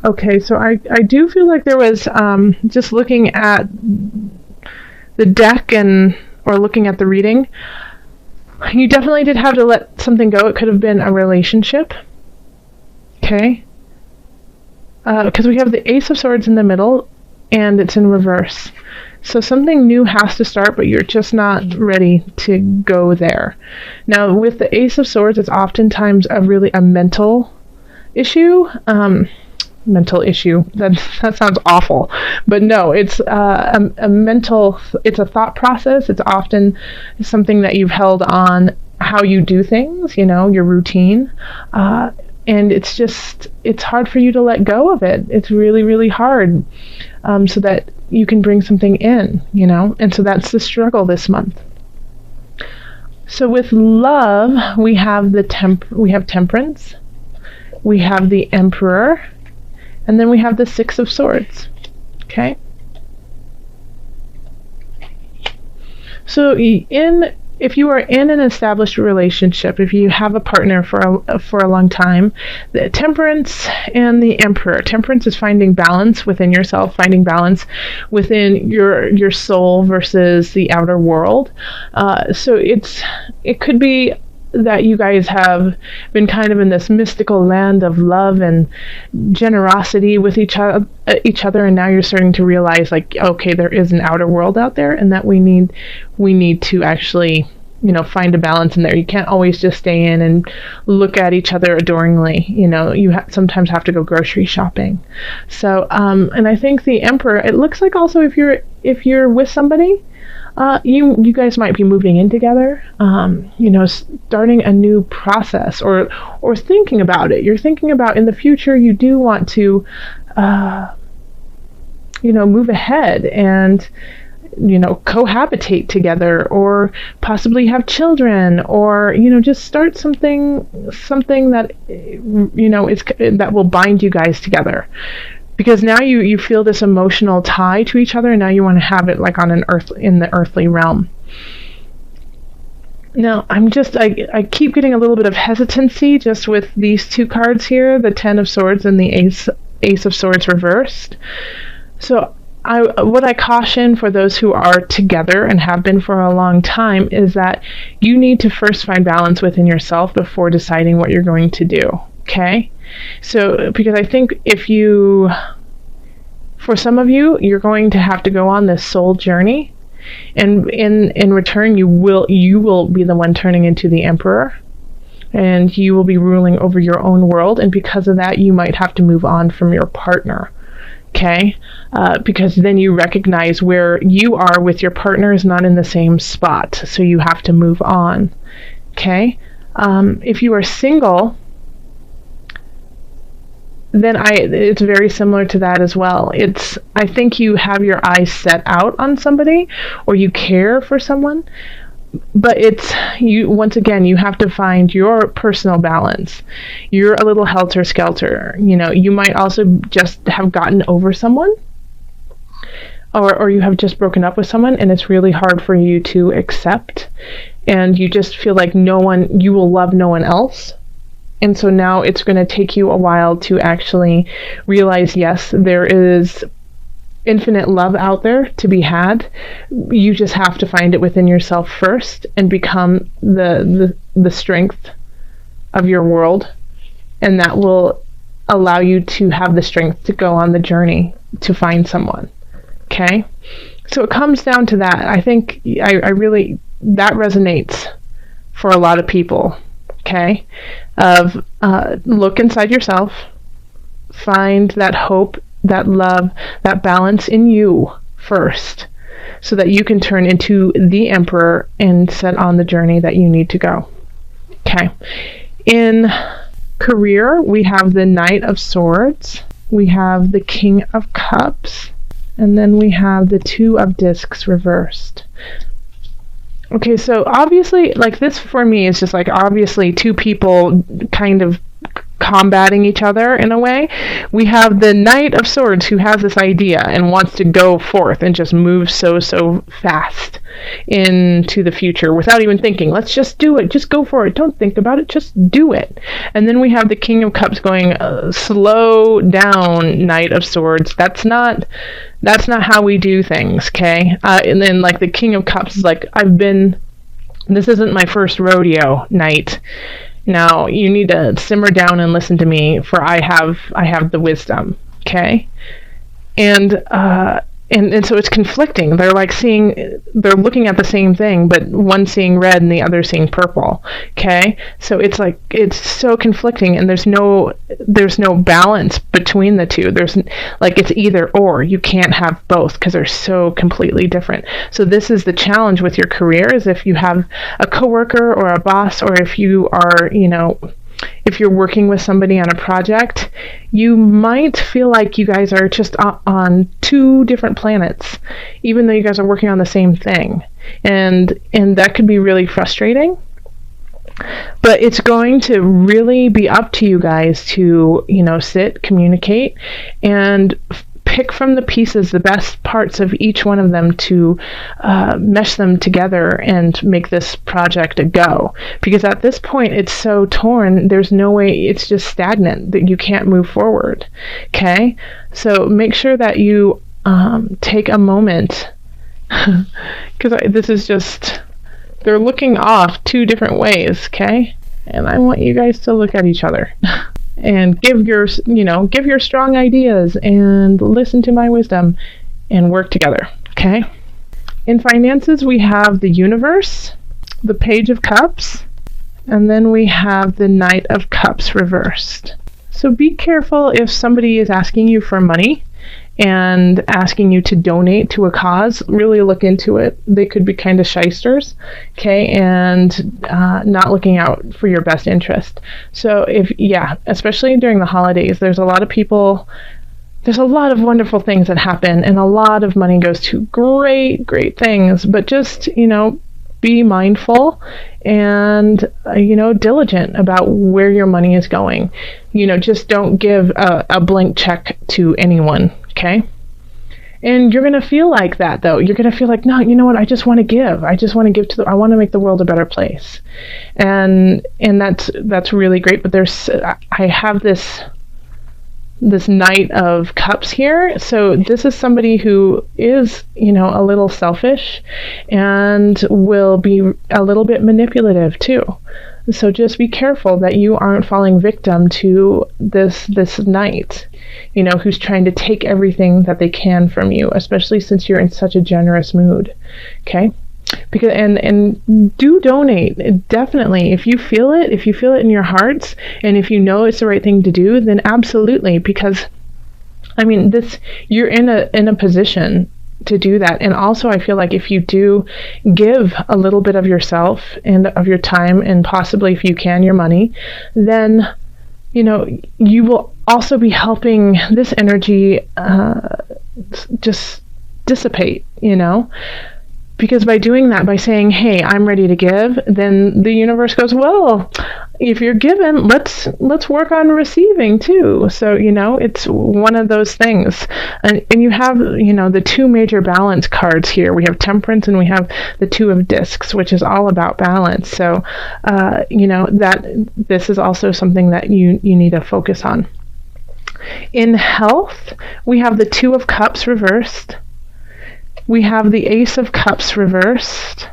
Okay, so I do feel like there was, just looking at the deck or looking at the reading, you definitely did have to let something go. It could have been a relationship. Okay? Because we have the Ace of Swords in the middle, and it's in reverse. So something new has to start, but you're just not ready to go there. Now, with the Ace of Swords, it's oftentimes a mental issue. Mental issue. That sounds awful, but no, it's a mental. It's a thought process. It's often something that you've held on how you do things. Your routine, and it's hard for you to let go of it. It's really, really hard, so that you can bring something in. And so that's the struggle this month. So with love, we have Temperance, we have the Emperor. And then we have the Six of Swords. Okay? So if you are in an established relationship, if you have a partner for a long time, the Temperance and the Emperor. Temperance is finding balance within yourself, finding balance within your soul versus the outer world. So it could be that you guys have been kind of in this mystical land of love and generosity with each other, and now you're starting to realize, like, okay, there is an outer world out there, and that we need to actually find a balance in there. You can't always just stay in and look at each other adoringly. You sometimes have to go grocery shopping. So and I think the Emperor, it looks like also if you're with somebody, you guys might be moving in together, starting a new process or thinking about it. You're thinking about in the future you do want to, move ahead and, cohabitate together or possibly have children or, just start something that, that will bind you guys together. Because now you feel this emotional tie to each other, and now you want to have it like in the earthly realm. Now, I keep getting a little bit of hesitancy just with these two cards here, the Ten of Swords and the Ace of Swords reversed. So what I caution for those who are together and have been for a long time is that you need to first find balance within yourself before deciding what you're going to do. Okay? So, because I think for some of you, you're going to have to go on this soul journey, and in return, you will be the one turning into the Emperor, and you will be ruling over your own world, and because of that, you might have to move on from your partner. Okay? Because then you recognize where you are with your partner is not in the same spot, so you have to move on. Okay? If you are single, then it's very similar to that as well. I think you have your eyes set out on somebody, or you care for someone, but once again, you have to find your personal balance. You're a little helter-skelter. You might also just have gotten over someone, or you have just broken up with someone, and it's really hard for you to accept, and you just feel like you will love no one else. And so now it's going to take you a while to actually realize, yes, there is infinite love out there to be had. You just have to find it within yourself first and become the strength of your world. And that will allow you to have the strength to go on the journey to find someone. Okay? So it comes down to that. I think I really, that resonates for a lot of people. Okay? Look inside yourself, find that hope, that love, that balance in you first, so that you can turn into the Emperor and set on the journey that you need to go. Okay. In career, we have the Knight of Swords, we have the King of Cups, and then we have the Two of Discs reversed. Okay, so obviously, like, this for me is just like obviously two people kind of combating each other in a way. We have the Knight of Swords who has this idea and wants to go forth and just move so fast into the future without even thinking. Let's just do it. Just go for it. Don't think about it. Just do it. And then we have the King of Cups going, slow down, Knight of Swords. That's not how we do things, okay? And then like the King of Cups is like, this isn't my first rodeo, Knight. Now, you need to simmer down and listen to me, for I have the wisdom, okay? And so it's conflicting. They're looking at the same thing, but one seeing red and the other seeing purple, okay? So it's so conflicting, and there's no balance between the two. There's it's either or. You can't have both because they're so completely different. So this is the challenge with your career, is if you have a coworker or a boss, or if you are, if you're working with somebody on a project, you might feel like you guys are just on two different planets, even though you guys are working on the same thing. And that could be really frustrating. But it's going to really be up to you guys to, sit, communicate, and pick from the pieces the best parts of each one of them to mesh them together and make this project a go. Because at this point, it's so torn, there's no way, it's just stagnant, that you can't move forward. Okay? So make sure that you take a moment, because this is just, they're looking off two different ways, okay? And I want you guys to look at each other. And give your strong ideas and listen to my wisdom and work together, okay? In finances, we have the Universe, the Page of Cups, and then we have the Knight of Cups reversed. So be careful if somebody is asking you for money and asking you to donate to a cause. Really look into it. They could be kind of shysters, okay, and not looking out for your best interest. So especially during the holidays, there's a lot of people, there's a lot of wonderful things that happen, and a lot of money goes to great things, but just, be mindful and, diligent about where your money is going. Just don't give a blank check to anyone, okay? And you're going to feel like that, though. You're going to feel like, no, you know what? I just want to give. I just want to give I want to make the world a better place. And that's really great. But I have this Knight of Cups here. So this is somebody who is, a little selfish and will be a little bit manipulative too. So just be careful that you aren't falling victim to this knight, who's trying to take everything that they can from you, especially since you're in such a generous mood. Okay? Because and do donate, definitely. If you feel it in your hearts, and if you know it's the right thing to do, then absolutely, because you're in a position to do that. And also, I feel like if you do give a little bit of yourself and of your time, and possibly, if you can, your money, then you will also be helping this energy just dissipate, because by doing that, by saying, hey, I'm ready to give, then the universe goes, well, if you're given, let's work on receiving too. So, it's one of those things. And you have, the two major balance cards here. We have Temperance and we have the Two of Discs, which is all about balance. So, that this is also something that you need to focus on. In health, we have the Two of Cups reversed. We have the Ace of Cups reversed,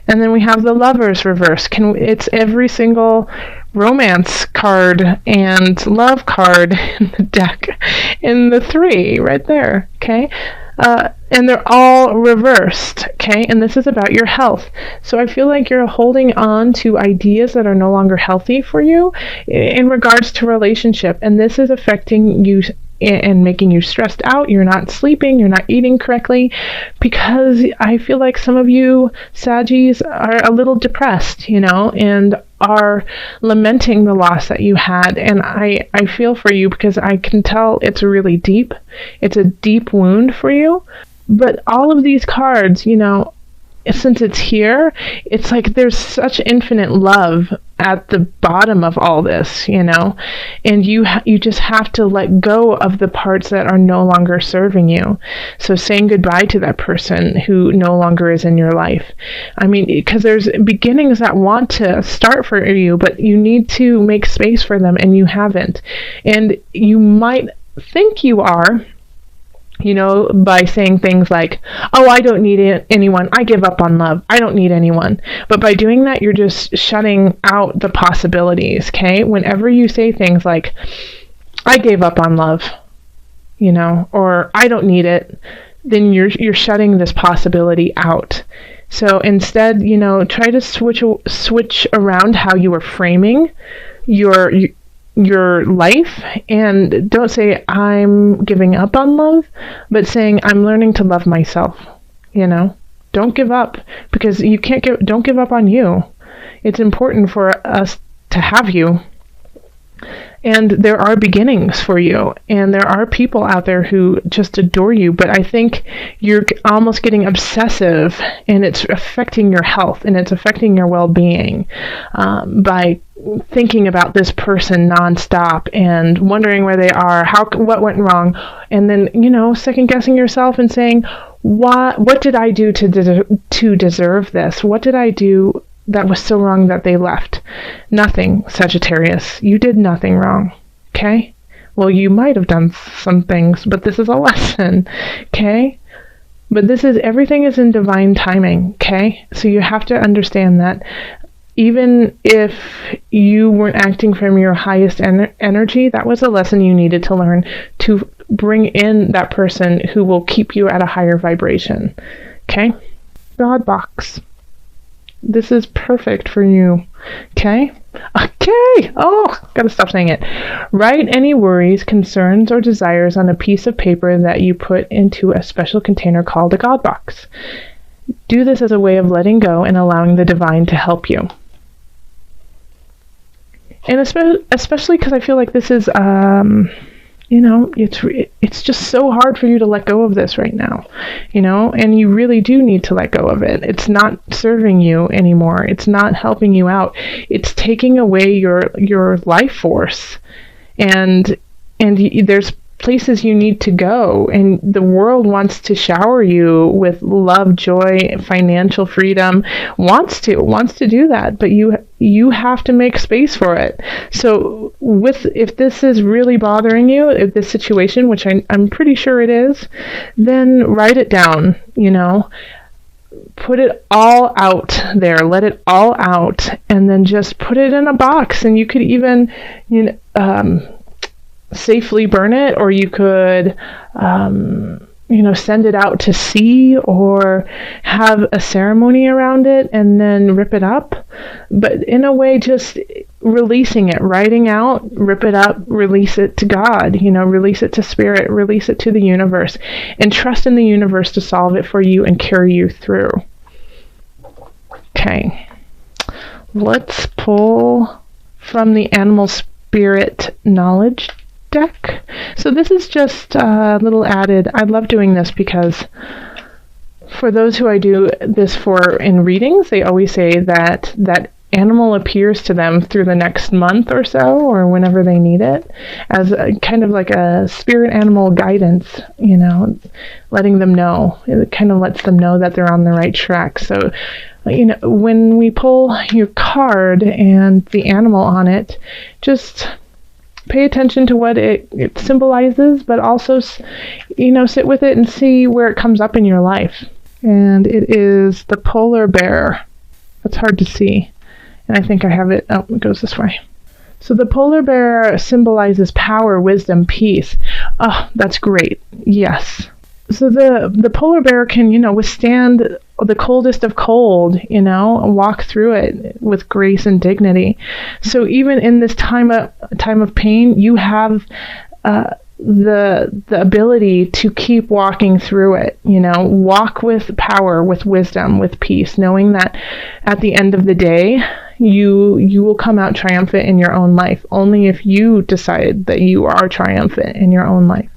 and then we have the Lovers reversed. It's every single romance card and love card in the deck, in the three right there, okay? And they're all reversed, okay? And this is about your health. So I feel like you're holding on to ideas that are no longer healthy for you in regards to relationship, and this is affecting you and making you stressed out. You're not sleeping, you're not eating correctly, because I feel like some of you Saggies are a little depressed, and are lamenting the loss that you had. And I feel for you, because I can tell it's really deep. It's a deep wound for you. But all of these cards, since it's here, it's like there's such infinite love at the bottom of all this, and you just have to let go of the parts that are no longer serving you. So saying goodbye to that person who no longer is in your life. I mean, because there's beginnings that want to start for you, but you need to make space for them, and you haven't. And you might think you are, by saying things like, oh, I don't need anyone. I give up on love. I don't need anyone. But by doing that, you're just shutting out the possibilities, okay? Whenever you say things like, I gave up on love, or I don't need it, then you're shutting this possibility out. So instead, try to switch around how you are framing your life, and don't say I'm giving up on love, but saying I'm learning to love myself. Don't give up, because don't give up on you. It's important for us to have you, and there are beginnings for you, and there are people out there who just adore you, but I think you're almost getting obsessive, and it's affecting your health, and it's affecting your well-being by thinking about this person nonstop and wondering where they are, what went wrong, and then second guessing yourself and saying, what did I do to deserve this? What did I do that was so wrong that they left? Nothing, Sagittarius. You did nothing wrong. Okay? Well, you might have done some things, but this is a lesson. Okay? But everything is in divine timing. Okay? So you have to understand that even if you weren't acting from your highest energy, that was a lesson you needed to learn to bring in that person who will keep you at a higher vibration. Okay? God box. This is perfect for you. Okay? Okay! Oh, gotta stop saying it. Write any worries, concerns, or desires on a piece of paper that you put into a special container called a God box. Do this as a way of letting go and allowing the divine to help you. And especially because I feel like this is, it's just so hard for you to let go of this right now, and you really do need to let go of it. It's not serving you anymore. It's not helping you out. It's taking away your life force, and there's places you need to go, and the world wants to shower you with love, joy, financial freedom, wants to do that, but you have to make space for it. So if this is really bothering you, if this situation, which I'm pretty sure it is, then write it down, put it all out there, let it all out, and then just put it in a box. And you could even, safely burn it, or you could send it out to sea, or have a ceremony around it and then rip it up. But in a way, just releasing it, writing out, rip it up, release it to God, release it to spirit, release it to the universe, and trust in the universe to solve it for you and carry you through. Okay, let's pull from the animal spirit knowledge deck. So this is just a little added. I love doing this because for those who I do this for in readings, they always say that animal appears to them through the next month or so, or whenever they need it, as a, kind of like a spirit animal guidance, letting them know. It kind of lets them know that they're on the right track. So, when we pull your card and the animal on it, just pay attention to what it symbolizes, but also, sit with it and see where it comes up in your life. And it is the polar bear. That's hard to see. And I think I have it. Oh, it goes this way. So the polar bear symbolizes power, wisdom, peace. Oh, that's great. Yes. So the polar bear can, withstand the coldest of cold, walk through it with grace and dignity. So even in this time of pain, you have the ability to keep walking through it, walk with power, with wisdom, with peace, knowing that at the end of the day, you will come out triumphant in your own life, only if you decide that you are triumphant in your own life.